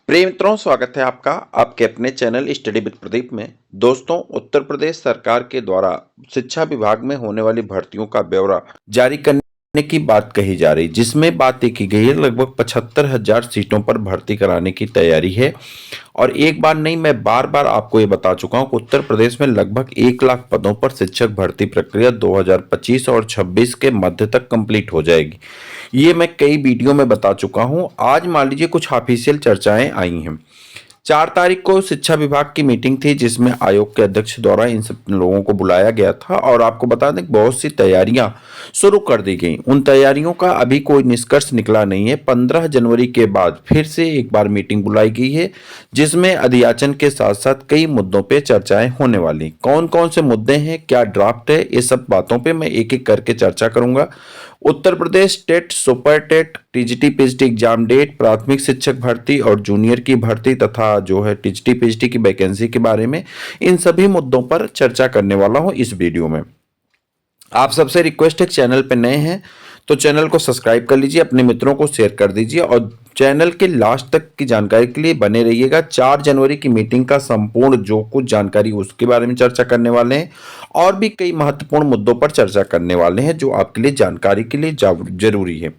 प्रिय मित्रों, स्वागत है आपका आपके अपने चैनल स्टडी विद प्रदीप में। दोस्तों, उत्तर प्रदेश सरकार के द्वारा शिक्षा विभाग में होने वाली भर्तियों का ब्यौरा जारी करने की बात कही जा रही, जिसमें बात ये की गई है लगभग 75,000 सीटों पर भर्ती कराने की तैयारी है। और एक बार नहीं, मैं बार बार आपको ये बता चुका हूँ कि उत्तर प्रदेश में लगभग 1 लाख पदों पर शिक्षक भर्ती प्रक्रिया 2025 और 26 के मध्य तक कंप्लीट हो जाएगी। ये मैं कई वीडियो में बता चुका हूँ। आज मान लीजिए कुछ ऑफिशियल चर्चाएं आई हैं। 4 तारीख को शिक्षा विभाग की मीटिंग थी, जिसमें आयोग के अध्यक्ष द्वारा इन सब लोगों को बुलाया गया था और आपको बता दें बहुत सी तैयारियां शुरू कर दी गई। उन तैयारियों का अभी कोई निष्कर्ष निकला नहीं है। 15 जनवरी के बाद फिर से एक बार मीटिंग बुलाई गई है, जिसमें अधियाचन के साथ साथ कई मुद्दों पे चर्चाएं होने वाली। कौन कौन से मुद्दे हैं, क्या ड्राफ्ट है, ये सब बातों पे मैं एक एक करके चर्चा करूंगा। Uttar Pradesh TET, super TET, TGT PGT exam date, प्राथमिक शिक्षक भर्ती और जूनियर की भर्ती तथा जो है टीजीटी पीजीटी की वैकेंसी के बारे में, इन सभी मुद्दों पर चर्चा करने वाला हूं इस वीडियो में। आप सबसे रिक्वेस्ट है, चैनल पे नए हैं तो चैनल को सब्सक्राइब कर लीजिए, अपने मित्रों को शेयर कर दीजिए और चैनल के लास्ट तक की जानकारी के लिए बने रहिएगा। 4 जनवरी की मीटिंग का संपूर्ण जो कुछ जानकारी उसके बारे में चर्चा करने वाले हैं और भी कई महत्वपूर्ण मुद्दों पर चर्चा करने वाले हैं जो आपके लिए जानकारी के लिए जरूरी है।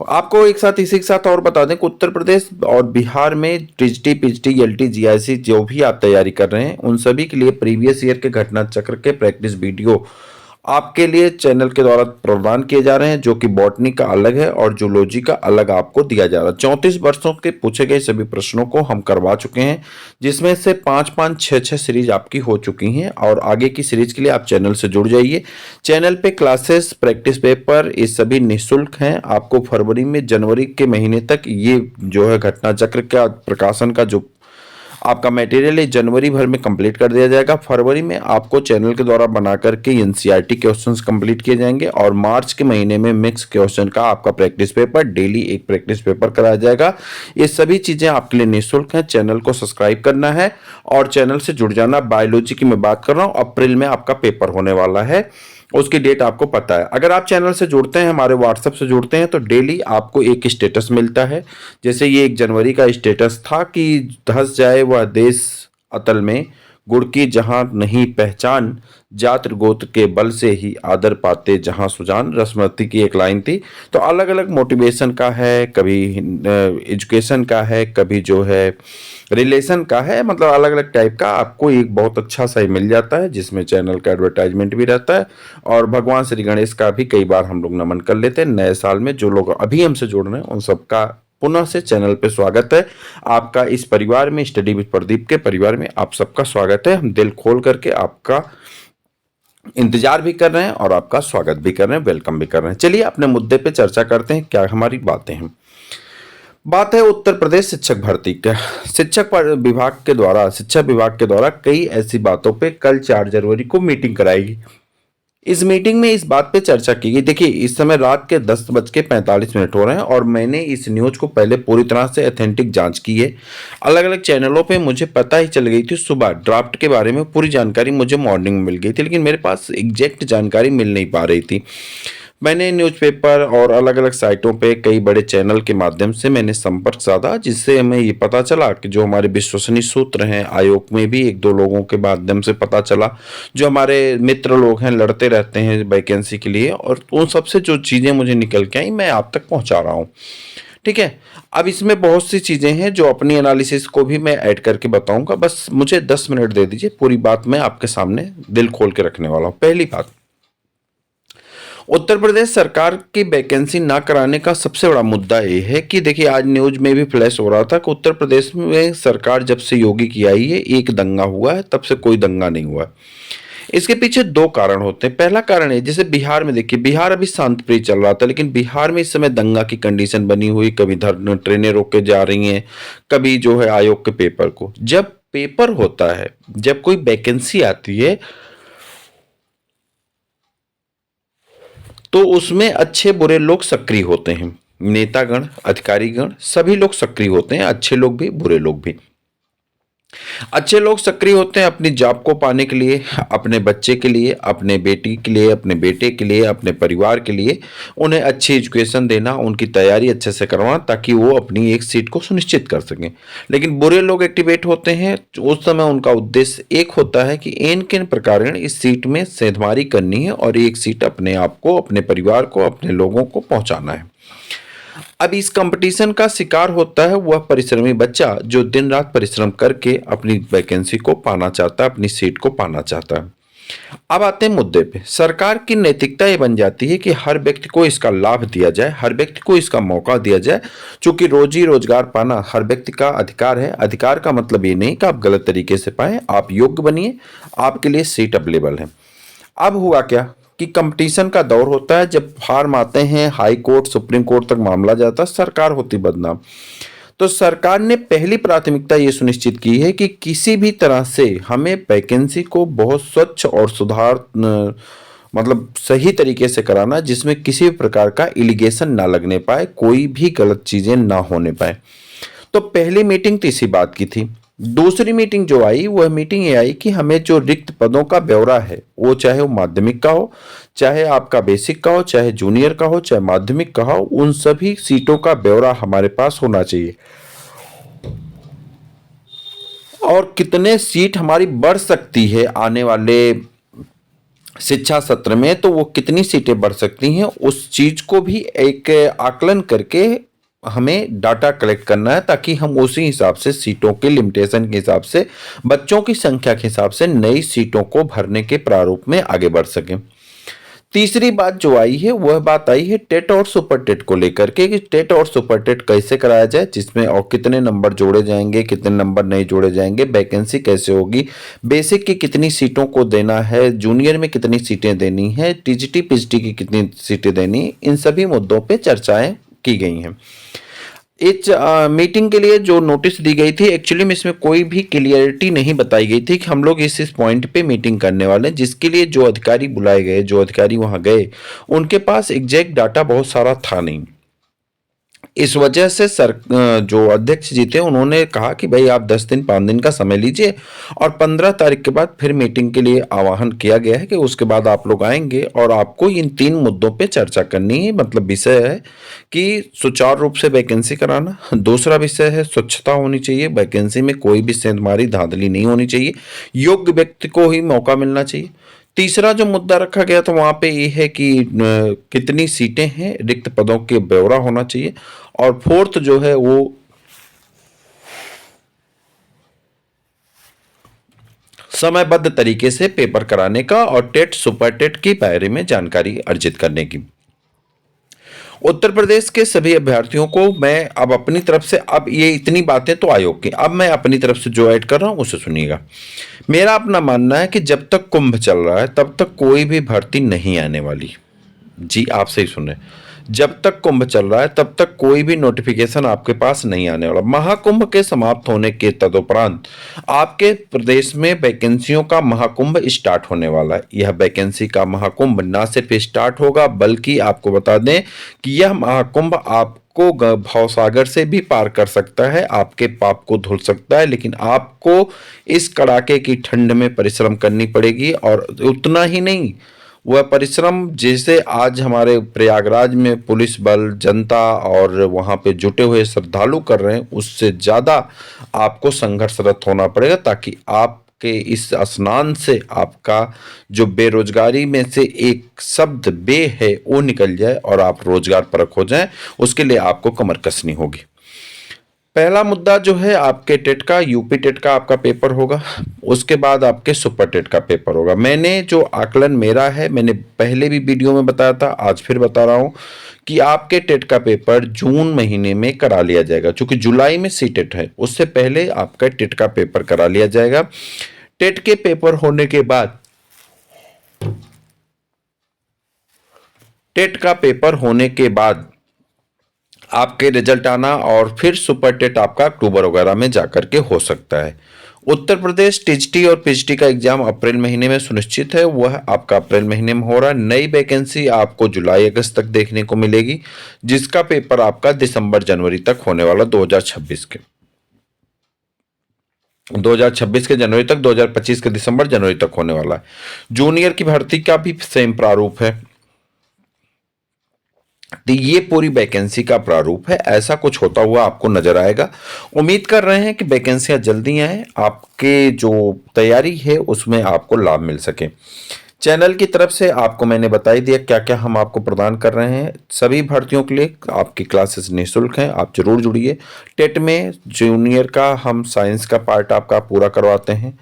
आपको एक साथ इसी के साथ और बता दें कि उत्तर प्रदेश और बिहार में टीजीटी पीजीटी एलटी जीआईसी जो भी आप तैयारी कर रहे हैं, उन सभी के लिए प्रीवियस ईयर के घटना चक्र के प्रैक्टिस वीडियो आपके लिए चैनल के द्वारा प्रदान किए जा रहे हैं, जो कि बॉटनी का अलग है और जूलॉजी का अलग आपको दिया जा रहा है। 34 वर्षों के पूछे गए सभी प्रश्नों को हम करवा चुके हैं, जिसमें से 5-5, 6-6 सीरीज आपकी हो चुकी हैं और आगे की सीरीज के लिए आप चैनल से जुड़ जाइए। चैनल पे क्लासेस, प्रैक्टिस पेपर, ये सभी निःशुल्क हैं। आपको फरवरी में, जनवरी के महीने तक ये जो है घटना चक्र का प्रकाशन का जो आपका मटेरियल है जनवरी भर में कंप्लीट कर दिया जाएगा। फरवरी में आपको चैनल के द्वारा बना करके एनसीईआरटी क्वेश्चंस कंप्लीट किए जाएंगे और मार्च के महीने में मिक्स क्वेश्चन का आपका प्रैक्टिस पेपर, डेली एक प्रैक्टिस पेपर कराया जाएगा। ये सभी चीजें आपके लिए निःशुल्क हैं। चैनल को सब्सक्राइब करना है और चैनल से जुड़ जाना। बायोलॉजी की मैं बात कर रहा हूँ, अप्रैल में आपका पेपर होने वाला है, उसकी डेट आपको पता है। अगर आप चैनल से जुड़ते हैं, हमारे व्हाट्सएप से जुड़ते हैं, तो डेली आपको एक स्टेटस मिलता है। जैसे ये 1 जनवरी का स्टेटस था कि धस जाए वह देश अतल में, गुड़ की जहां नहीं पहचान, जात गोत्र के बल से ही आदर पाते जहां सुजान। रसमती की एक लाइन थी। तो अलग अलग मोटिवेशन का है, कभी एजुकेशन का है, कभी जो है रिलेशन का है, मतलब अलग अलग टाइप का आपको एक बहुत अच्छा सा मिल जाता है, जिसमें चैनल का एडवर्टाइजमेंट भी रहता है। और भगवान श्री गणेश का भी कई बार हम लोग नमन कर लेते हैं नए साल में। जो लोग अभी हमसे जुड़ रहे हैं उन सबका पुनः से चैनल पे स्वागत है। आपका इस परिवार में, स्टडी विद प्रदीप के परिवार में आप सबका स्वागत है। हम दिल खोल करके आपका इंतजार भी कर रहे हैं और आपका स्वागत भी कर रहे हैं, वेलकम भी कर रहे हैं। चलिए अपने मुद्दे पे चर्चा करते हैं, क्या हमारी बातें हैं। बात है उत्तर प्रदेश शिक्षक भर्ती का। शिक्षा विभाग के द्वारा कई ऐसी बातों पे कल 4 जनवरी को मीटिंग कराएगी। इस मीटिंग में इस बात पे चर्चा की गई। देखिए, इस समय रात के 10:45 हो रहे हैं और मैंने इस न्यूज को पहले पूरी तरह से ऑथेंटिक जांच की है। अलग अलग चैनलों पे मुझे पता ही चल गई थी। सुबह ड्राफ्ट के बारे में पूरी जानकारी मुझे मॉर्निंग में मिल गई थी, लेकिन मेरे पास एग्जैक्ट जानकारी मिल नहीं पा रही थी। मैंने न्यूज़पेपर और अलग अलग साइटों पे कई बड़े चैनल के माध्यम से मैंने संपर्क साधा, जिससे हमें ये पता चला कि जो हमारे विश्वसनीय सूत्र हैं, आयोग में भी 1-2 लोगों के माध्यम से पता चला, जो हमारे मित्र लोग हैं, लड़ते रहते हैं वैकेंसी के लिए, और उन सबसे जो चीज़ें मुझे निकल के आई मैं आप तक पहुंचा रहा हूँ। ठीक है। अब इसमें बहुत सी चीज़ें हैं जो अपनी एनालिसिस को भी मैं ऐड करके बताऊंगा। बस मुझे 10 मिनट दे दीजिए, पूरी बात मैं आपके सामने दिल खोल के रखने वाला हूँ। पहली बात, उत्तर प्रदेश सरकार की वैकेंसी ना कराने का सबसे बड़ा मुद्दा ये है कि देखिए, आज न्यूज में भी फ्लैश हो रहा था कि उत्तर प्रदेश में सरकार जब से योगी की आई है, एक दंगा हुआ है, तब से कोई दंगा नहीं हुआ है। इसके पीछे 2 कारण होते हैं। पहला कारण है, जैसे बिहार में देखिए, बिहार अभी शांत प्रिय चल रहा था, लेकिन बिहार में इस समय दंगा की कंडीशन बनी हुई। कभी ट्रेनें रोक के जा रही हैं, कभी जो है आयोग के पेपर को, जब पेपर होता है, जब कोई वैकेंसी आती है, तो उसमें अच्छे बुरे लोग सक्रिय होते हैं। नेतागण, अधिकारीगण, सभी लोग सक्रिय होते हैं, अच्छे लोग भी, बुरे लोग भी। अच्छे लोग सक्रिय होते हैं अपनी जॉब को पाने के लिए, अपने बच्चे के लिए, अपने बेटी के लिए, अपने बेटे के लिए, अपने परिवार के लिए। उन्हें अच्छी एजुकेशन देना, उनकी तैयारी अच्छे से करवाना ताकि वो अपनी एक सीट को सुनिश्चित कर सकें। लेकिन बुरे लोग एक्टिवेट होते हैं, उस समय उनका उद्देश्य एक होता है कि इन किन प्रकार इस सीट में सेंधमारी करनी है और एक सीट अपने आप को, अपने परिवार को, अपने लोगों को पहुंचाना है। अब इस कंपटीशन का शिकार होता है वह परिश्रमी बच्चा जो दिन रात परिश्रम करके अपनी वैकेंसी को पाना चाहता है, अपनी सीट को पाना चाहता है। अब आते हैं मुद्दे पे। सरकार की नैतिकता ये बन जाती है कि हर व्यक्ति को इसका लाभ दिया जाए, हर व्यक्ति को इसका मौका दिया जाए। चूंकि रोजी रोजगार पाना हर व्यक्ति का अधिकार है। अधिकार का मतलब ये नहीं कि आप गलत तरीके से पाएं, आप योग्य बनिए, आपके लिए सीट अवेलेबल है। अब हुआ क्या कि कंपटीशन का दौर होता है, जब फार्म आते हैं, हाई कोर्ट, सुप्रीम कोर्ट तक मामला जाता है, सरकार होती बदनाम। तो सरकार ने पहली प्राथमिकता ये सुनिश्चित की है कि किसी भी तरह से हमें वैकेंसी को बहुत स्वच्छ और मतलब सही तरीके से कराना, जिसमें किसी भी प्रकार का इलिगेशन ना लगने पाए, कोई भी गलत चीजें ना होने पाए। तो पहली मीटिंग तो इसी बात की थी। दूसरी मीटिंग जो आई, वह मीटिंग ये आई कि हमें जो रिक्त पदों का ब्यौरा है, वो चाहे वो माध्यमिक का हो, चाहे आपका बेसिक का हो, चाहे जूनियर का हो, चाहे माध्यमिक का हो, उन सभी सीटों का ब्यौरा हमारे पास होना चाहिए। और कितने सीट हमारी बढ़ सकती है आने वाले शिक्षा सत्र में, तो वो कितनी सीटें बढ़ सकती हैं उस चीज को भी एक आकलन करके हमें डाटा कलेक्ट करना है, ताकि हम उसी हिसाब से सीटों के लिमिटेशन के हिसाब से, बच्चों की संख्या के हिसाब से नई सीटों को भरने के प्रारूप में आगे बढ़ सकें। तीसरी बात जो आई है वह बात आई है टेट और सुपर टेट को लेकर के कि टेट और सुपर टेट कैसे कराया जाए, जिसमें और कितने नंबर जोड़े जाएंगे, कितने नंबर नहीं जोड़े जाएंगे, वैकेंसी कैसे होगी, बेसिक की कितनी सीटों को देना है, जूनियर में कितनी सीटें देनी है, टीजीटी पीजीटी की कितनी सीटें देनी, इन सभी मुद्दों पर चर्चाएं की गई हैं। इस मीटिंग के लिए जो नोटिस दी गई थी, एक्चुअली में इसमें कोई भी क्लियरिटी नहीं बताई गई थी कि हम लोग इस पॉइंट पे मीटिंग करने वाले हैं, जिसके लिए जो अधिकारी बुलाए गए, जो अधिकारी वहां गए, उनके पास एग्जैक्ट डाटा बहुत सारा था नहीं। इस वजह से जो अध्यक्ष जी थे उन्होंने कहा कि भाई आप 10 दिन 5 दिन का समय लीजिए और 15 तारीख के बाद फिर मीटिंग के लिए आह्वान किया गया है कि उसके बाद आप लोग आएंगे और आपको इन 3 मुद्दों पे चर्चा करनी है। मतलब विषय है कि सुचारू रूप से वैकेंसी कराना, दूसरा विषय है स्वच्छता होनी चाहिए, वैकेंसी में कोई भी सेंधमारी धांधली नहीं होनी चाहिए, योग्य व्यक्ति को ही मौका मिलना चाहिए। तीसरा जो मुद्दा रखा गया था वहां पे ये है कि कितनी सीटें हैं, रिक्त पदों के ब्यौरा होना चाहिए। और फोर्थ जो है वो समयबद्ध तरीके से पेपर कराने का और टेट सुपर टेट के बारे में जानकारी अर्जित करने की। उत्तर प्रदेश के सभी अभ्यर्थियों को मैं अब अपनी तरफ से, अब ये इतनी बातें तो आयोग की, अब मैं अपनी तरफ से जो ऐड कर रहा हूं उसे सुनिएगा। मेरा अपना मानना है कि जब तक कुंभ चल रहा है तब तक कोई भी भर्ती नहीं आने वाली। जी आप सही सुन रहे हैं, जब तक कुंभ चल रहा है तब तक कोई भी नोटिफिकेशन आपके पास नहीं आने वाला। महाकुंभ के समाप्त होने के तदुपरांत आपके प्रदेश में वैकेंसियों का महाकुंभ स्टार्ट होने वाला है। यह वैकेंसी का महाकुंभ ना सिर्फ स्टार्ट होगा, बल्कि आपको बता दें कि यह महाकुंभ आपको भवसागर से भी पार कर सकता है, आपके पाप को धुल सकता है, लेकिन आपको इस कड़ाके की ठंड में परिश्रम करनी पड़ेगी। और उतना ही नहीं, वह परिश्रम जैसे आज हमारे प्रयागराज में पुलिस बल, जनता और वहाँ पे जुटे हुए श्रद्धालु कर रहे हैं, उससे ज़्यादा आपको संघर्षरत होना पड़ेगा, ताकि आपके इस स्नान से आपका जो बेरोजगारी में से एक शब्द बे है वो निकल जाए और आप रोजगार परख हो जाएं। उसके लिए आपको कमर कसनी होगी। पहला मुद्दा जो है आपके टेट का, यूपी टेट का आपका पेपर होगा, उसके बाद आपके सुपर टेट का पेपर होगा। मैंने जो आकलन मेरा है, मैंने पहले भी वीडियो में बताया था, आज फिर बता रहा हूं कि आपके टेट का पेपर जून महीने में करा लिया जाएगा। चूंकि जुलाई में सी टेट है, उससे पहले आपका टेट का पेपर करा लिया जाएगा। टेट के पेपर होने के बाद, टेट का पेपर होने के बाद आपके रिजल्ट आना और फिर सुपर टेट आपका अक्टूबर वगैरह में जाकर के हो सकता है। उत्तर प्रदेश टीजीटी और पीजीटी का एग्जाम अप्रैल महीने में सुनिश्चित है, वह आपका अप्रैल महीने में हो रहा है। नई वैकेंसी आपको जुलाई अगस्त तक देखने को मिलेगी, जिसका पेपर आपका दिसंबर जनवरी तक होने वाला 2026 के। 2026 के जनवरी तक, 2025 के दिसंबर जनवरी तक होने वाला है। जूनियर की भर्ती का भी सेम प्रारूप है। तो ये पूरी वैकेंसी का प्रारूप है, ऐसा कुछ होता हुआ आपको नजर आएगा। उम्मीद कर रहे हैं कि वैकेंसियां जल्दी आए, आपके जो तैयारी है उसमें आपको लाभ मिल सके। चैनल की तरफ से आपको मैंने बता ही दिया क्या क्या हम आपको प्रदान कर रहे हैं। सभी भर्तियों के लिए आपकी क्लासेस निःशुल्क हैं, आप जरूर जुड़िए। टेट में जूनियर का हम साइंस का पार्ट आपका पूरा करवाते हैं।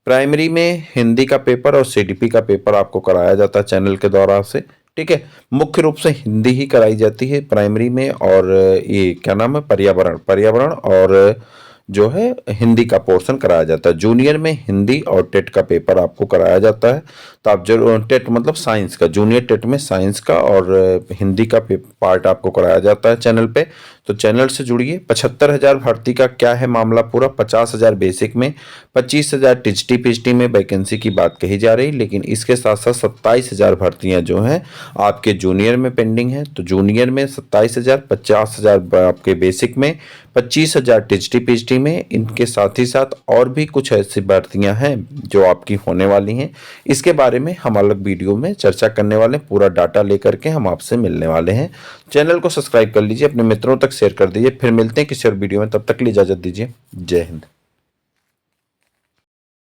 प्राइमरी में हिंदी का पेपर और सीडीपी का पेपर आपको कराया जाता है चैनल के द्वारा से। ठीक है, मुख्य रूप से हिंदी ही कराई जाती है प्राइमरी में, और ये क्या नाम है, पर्यावरण, पर्यावरण और जो है हिंदी का पोर्शन कराया जाता है। जूनियर में हिंदी और टेट का पेपर आपको कराया जाता है। तो आप जरूर, टेट मतलब साइंस का, जूनियर टेट में साइंस का और हिंदी का पार्ट आपको कराया जाता है चैनल पे। तो चैनल से जुड़िए। 75,000 भर्ती का क्या है मामला पूरा, 50,000 बेसिक में, 25,000 टीजीटी पीएचडी में वैकेंसी की बात कही जा रही, लेकिन इसके साथ साथ 27,000 भर्तियां जो हैं आपके जूनियर में पेंडिंग है। तो जूनियर में 27,000, 50,000 आपके बेसिक में, 25,000 टीजीटी पीएचडी में। इनके साथ ही साथ और भी कुछ ऐसी भर्तियां हैं जो आपकी होने वाली हैं। इसके बारे में हम अलग वीडियो में चर्चा करने वाले हैं, पूरा डाटा लेकर के हम आपसे मिलने वाले हैं। चैनल को सब्सक्राइब कर लीजिए, अपने मित्रों तक शेयर कर दीजिए। फिर मिलते हैं किसी और वीडियो में, तब तक के लिए इजाजत दीजिए। जय हिंद।